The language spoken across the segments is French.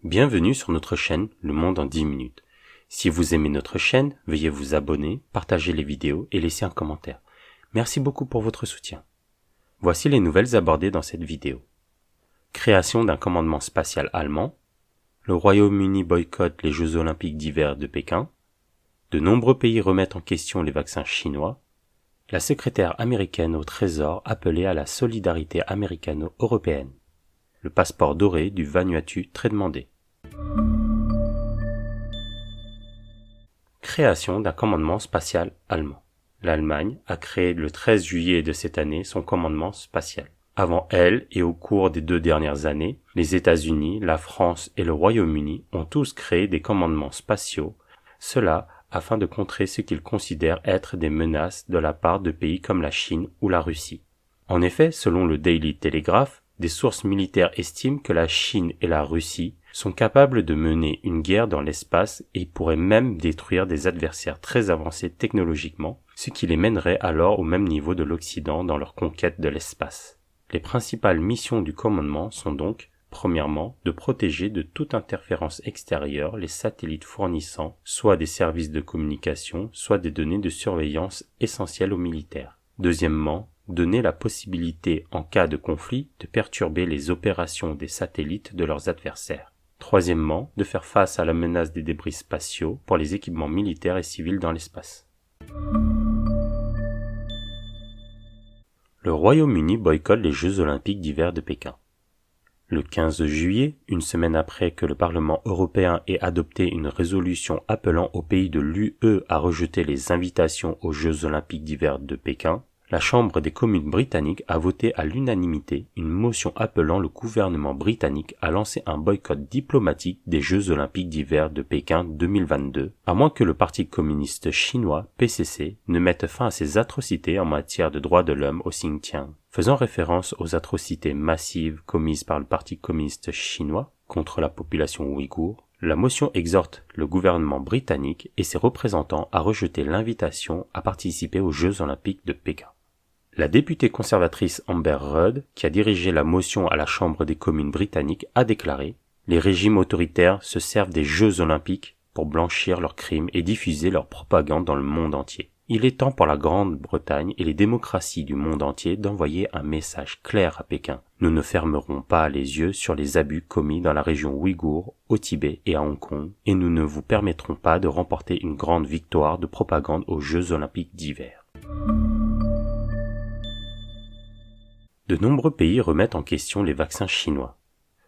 Bienvenue sur notre chaîne Le Monde en 10 minutes. Si vous aimez notre chaîne, veuillez vous abonner, partager les vidéos et laisser un commentaire. Merci beaucoup pour votre soutien. Voici les nouvelles abordées dans cette vidéo. Création d'un commandement spatial allemand. Le Royaume-Uni boycotte les Jeux Olympiques d'hiver de Pékin. De nombreux pays remettent en question les vaccins chinois. La secrétaire américaine au Trésor appelée à la solidarité américano-européenne. Le passeport doré du Vanuatu très demandé. Création d'un commandement spatial allemand. L'Allemagne a créé le 13 juillet de cette année son commandement spatial. Avant elle et au cours des 2 dernières années, les États-Unis, la France et le Royaume-Uni ont tous créé des commandements spatiaux, cela afin de contrer ce qu'ils considèrent être des menaces de la part de pays comme la Chine ou la Russie. En effet, selon le Daily Telegraph, des sources militaires estiment que la Chine et la Russie sont capables de mener une guerre dans l'espace et pourraient même détruire des adversaires très avancés technologiquement, ce qui les mènerait alors au même niveau de l'Occident dans leur conquête de l'espace. Les principales missions du commandement sont donc, premièrement, de protéger de toute interférence extérieure les satellites fournissant soit des services de communication, soit des données de surveillance essentielles aux militaires. Deuxièmement, donner la possibilité, en cas de conflit, de perturber les opérations des satellites de leurs adversaires. Troisièmement, de faire face à la menace des débris spatiaux pour les équipements militaires et civils dans l'espace. Le Royaume-Uni boycotte les Jeux Olympiques d'hiver de Pékin. Le 15 juillet, une semaine après que le Parlement européen ait adopté une résolution appelant aux pays de l'UE à rejeter les invitations aux Jeux Olympiques d'hiver de Pékin, la Chambre des communes britannique a voté à l'unanimité une motion appelant le gouvernement britannique à lancer un boycott diplomatique des Jeux Olympiques d'hiver de Pékin 2022, à moins que le Parti communiste chinois, PCC, ne mette fin à ses atrocités en matière de droits de l'homme au Xinjiang. Faisant référence aux atrocités massives commises par le Parti communiste chinois contre la population ouïghour, la motion exhorte le gouvernement britannique et ses représentants à rejeter l'invitation à participer aux Jeux Olympiques de Pékin. La députée conservatrice Amber Rudd, qui a dirigé la motion à la Chambre des communes britanniques, a déclaré « Les régimes autoritaires se servent des Jeux Olympiques pour blanchir leurs crimes et diffuser leur propagande dans le monde entier. Il est temps pour la Grande-Bretagne et les démocraties du monde entier d'envoyer un message clair à Pékin. Nous ne fermerons pas les yeux sur les abus commis dans la région ouïghour, au Tibet et à Hong Kong, et nous ne vous permettrons pas de remporter une grande victoire de propagande aux Jeux Olympiques d'hiver. » De nombreux pays remettent en question les vaccins chinois.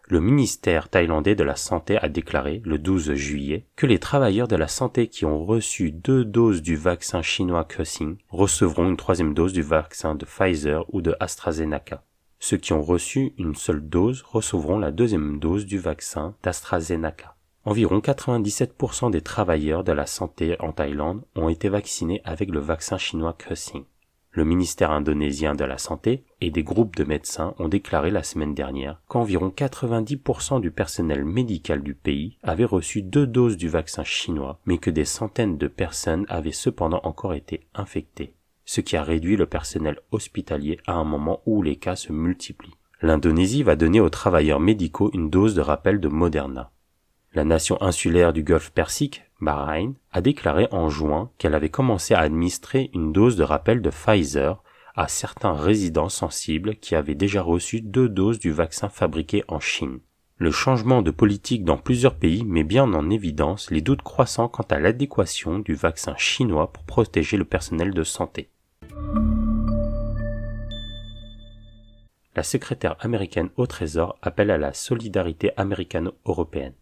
Le ministère thaïlandais de la Santé a déclaré, le 12 juillet, que les travailleurs de la santé qui ont reçu 2 doses du vaccin chinois CanSino recevront une 3e dose du vaccin de Pfizer ou de AstraZeneca. Ceux qui ont reçu une seule dose recevront la 2e dose du vaccin d'AstraZeneca. Environ 97% des travailleurs de la santé en Thaïlande ont été vaccinés avec le vaccin chinois CanSino. Le ministère indonésien de la Santé et des groupes de médecins ont déclaré la semaine dernière qu'environ 90% du personnel médical du pays avait reçu 2 doses du vaccin chinois, mais que des centaines de personnes avaient cependant encore été infectées, ce qui a réduit le personnel hospitalier à un moment où les cas se multiplient. L'Indonésie va donner aux travailleurs médicaux une dose de rappel de Moderna. La nation insulaire du Golfe Persique, Bahreïn, a déclaré en juin qu'elle avait commencé à administrer une dose de rappel de Pfizer à certains résidents sensibles qui avaient déjà reçu 2 doses du vaccin fabriqué en Chine. Le changement de politique dans plusieurs pays met bien en évidence les doutes croissants quant à l'adéquation du vaccin chinois pour protéger le personnel de santé. La secrétaire américaine au Trésor appelle à la solidarité américano-européenne.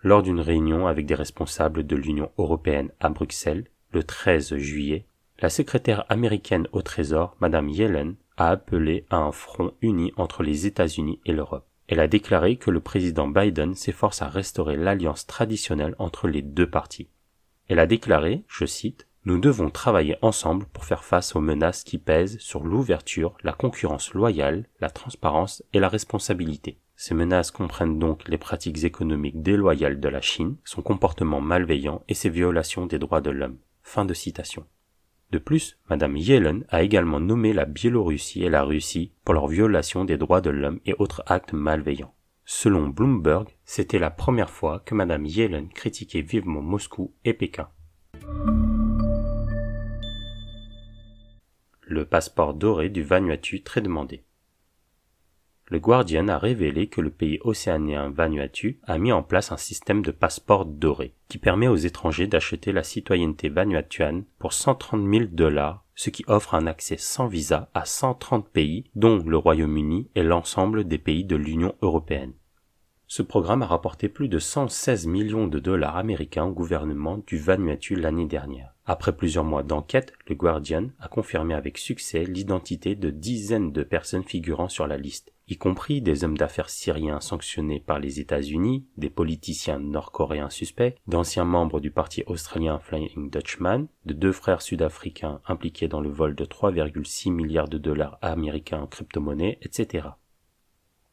Lors d'une réunion avec des responsables de l'Union européenne à Bruxelles, le 13 juillet, la secrétaire américaine au Trésor, Madame Yellen, a appelé à un front uni entre les États-Unis et l'Europe. Elle a déclaré que le président Biden s'efforce à restaurer l'alliance traditionnelle entre les 2 parties. Elle a déclaré, je cite, « Nous devons travailler ensemble pour faire face aux menaces qui pèsent sur l'ouverture, la concurrence loyale, la transparence et la responsabilité. » Ces menaces comprennent donc les pratiques économiques déloyales de la Chine, son comportement malveillant et ses violations des droits de l'homme. Fin de citation. De plus, Madame Yellen a également nommé la Biélorussie et la Russie pour leur violation des droits de l'homme et autres actes malveillants. Selon Bloomberg, c'était la première fois que Madame Yellen critiquait vivement Moscou et Pékin. Le passeport doré du Vanuatu très demandé. Le Guardian a révélé que le pays océanien Vanuatu a mis en place un système de passeport doré qui permet aux étrangers d'acheter la citoyenneté vanuatuane pour 130 000 $, ce qui offre un accès sans visa à 130 pays, dont le Royaume-Uni et l'ensemble des pays de l'Union européenne. Ce programme a rapporté plus de 116 millions de dollars américains au gouvernement du Vanuatu l'année dernière. Après plusieurs mois d'enquête, le Guardian a confirmé avec succès l'identité de dizaines de personnes figurant sur la liste, y compris des hommes d'affaires syriens sanctionnés par les États-Unis, des politiciens nord-coréens suspects, d'anciens membres du parti australien Flying Dutchman, de 2 frères sud-africains impliqués dans le vol de 3,6 milliards de dollars américains en crypto-monnaie, etc.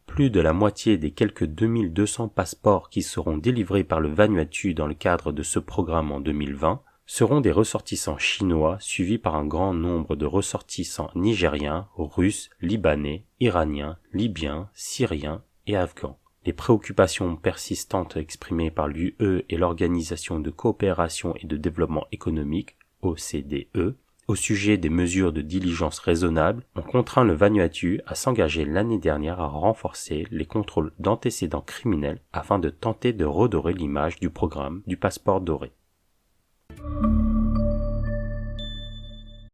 Plus de la moitié des quelques 2200 passeports qui seront délivrés par le Vanuatu dans le cadre de ce programme en 2020 seront des ressortissants chinois suivis par un grand nombre de ressortissants nigériens, russes, libanais, iraniens, libyens, syriens et afghans. Les préoccupations persistantes exprimées par l'UE et l'Organisation de coopération et de développement économique, OCDE, au sujet des mesures de diligence raisonnables ont contraint le Vanuatu à s'engager l'année dernière à renforcer les contrôles d'antécédents criminels afin de tenter de redorer l'image du programme du passeport doré.